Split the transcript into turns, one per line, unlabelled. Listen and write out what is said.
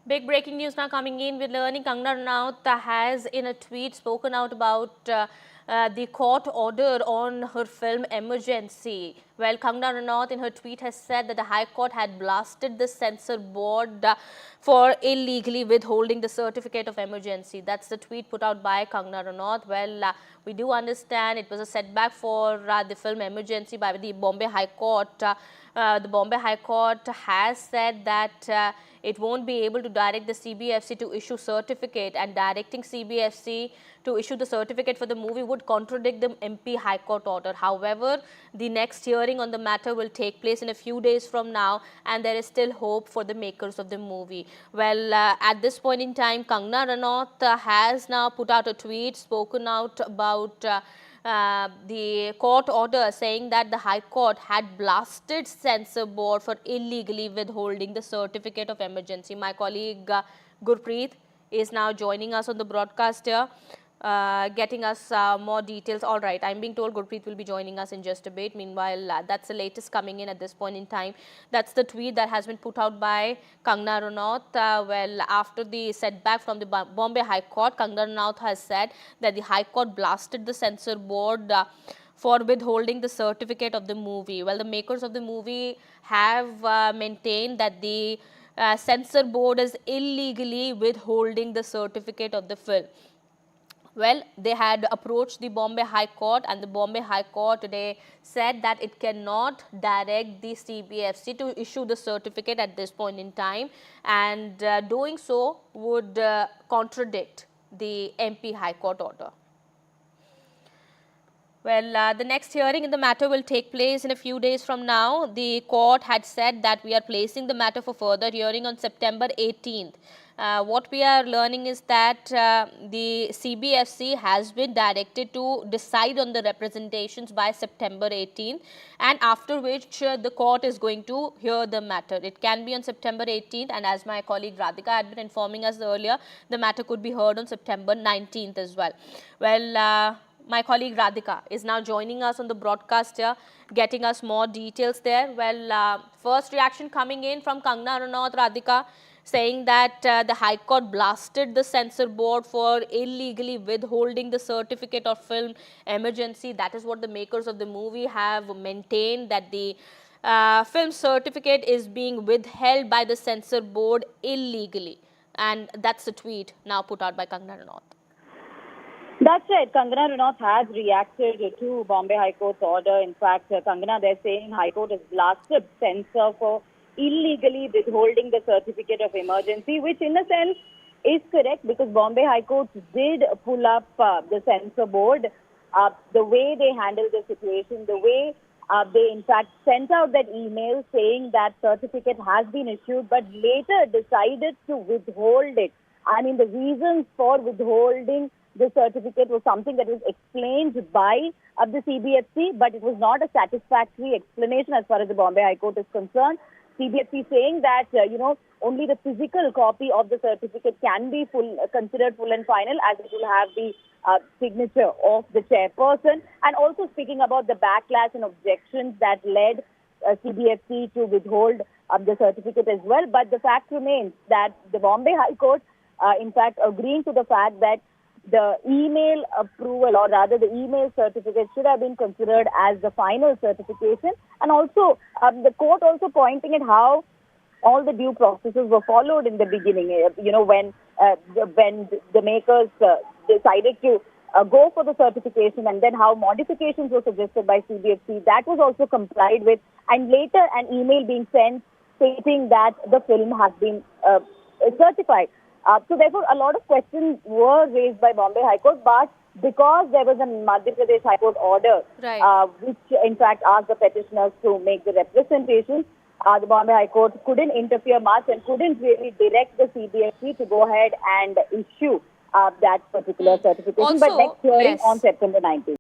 Big breaking news now coming in. We're learning Kangana Ranaut has in a tweet spoken out about the court order on her film Emergency. Well, Kangana Ranaut in her tweet has said that the High Court had blasted the censor board for illegally withholding the certificate of emergency. That's the tweet put out by Kangana Ranaut. Well, we do understand it was a setback for the film Emergency by the Bombay High Court. The Bombay High Court has said that it won't be able to direct the CBFC to issue certificate, and directing CBFC to issue the certificate for the movie would contradict the MP High Court order. However, the next hearing on the matter will take place in a few days from now, and there is still hope for the makers of the movie. Well, at this point in time, Kangana Ranaut has now put out a tweet, spoken out about the court order, saying that the High Court had blasted censor board for illegally withholding the certificate of emergency. My colleague Gurpreet is now joining us on the broadcast here, getting us more details. All right, I'm being told Gurpreet will be joining us in just a bit. Meanwhile, that's the latest coming in at this point in time. That's the tweet that has been put out by Kangana Ranaut. Well, after the setback from the Bombay High Court, Kangana Ranaut has said that the High Court blasted the censor board for withholding the certificate of the movie. Well, the makers of the movie have maintained that the censor board is illegally withholding the certificate of the film. Well, they had approached the Bombay High Court, and the Bombay High Court today said that it cannot direct the CBFC to issue the certificate at this point in time, and doing so would contradict the MP High Court order. Well, the next hearing in the matter will take place in a few days from now. The court had said that we are placing the matter for further hearing on September 18th. What we are learning is that the CBFC has been directed to decide on the representations by September 18th, and after which the court is going to hear the matter. It can be on September 18th, and as my colleague Radhika had been informing us earlier, the matter could be heard on September 19th as well. Well, my colleague Radhika is now joining us on the broadcast here, getting us more details there. Well, first reaction coming in from Kangana Ranaut, Radhika, saying that the High Court blasted the censor board for illegally withholding the certificate of film emergency. That is what the makers of the movie have maintained, that the film certificate is being withheld by the censor board illegally. And that's the tweet now put out by Kangana Ranaut.
That's right. Kangana Ranaut has reacted to Bombay High Court's order. In fact, Kangana, they're saying High Court has blasted censor for illegally withholding the certificate of emergency, which in a sense is correct, because Bombay High Court did pull up the censor board. The way they handled the situation, the way they in fact sent out that email saying that certificate has been issued, but later decided to withhold it. I mean, the reasons for withholding the certificate was something that was explained by the CBFC, but it was not a satisfactory explanation as far as the Bombay High Court is concerned. CBFC saying that, only the physical copy of the certificate can be considered full and final, as it will have the signature of the chairperson. And also speaking about the backlash and objections that led CBFC to withhold the certificate as well. But the fact remains that the Bombay High Court, in fact, agreeing to the fact that the email approval, or rather the email certificate, should have been considered as the final certification. And also the court also pointing at how all the due processes were followed in the beginning, when the makers decided to go for the certification, and then how modifications were suggested by CBFC, that was also complied with, and later an email being sent stating that the film has been certified. So therefore, a lot of questions were raised by Bombay High Court, but because there was a Madhya Pradesh High Court order, right, which in fact asked the petitioners to make the representations, the Bombay High Court couldn't interfere much and couldn't really direct the CBFC to go ahead and issue that particular certification.
Also,
but next hearing
yes,
on September 19th.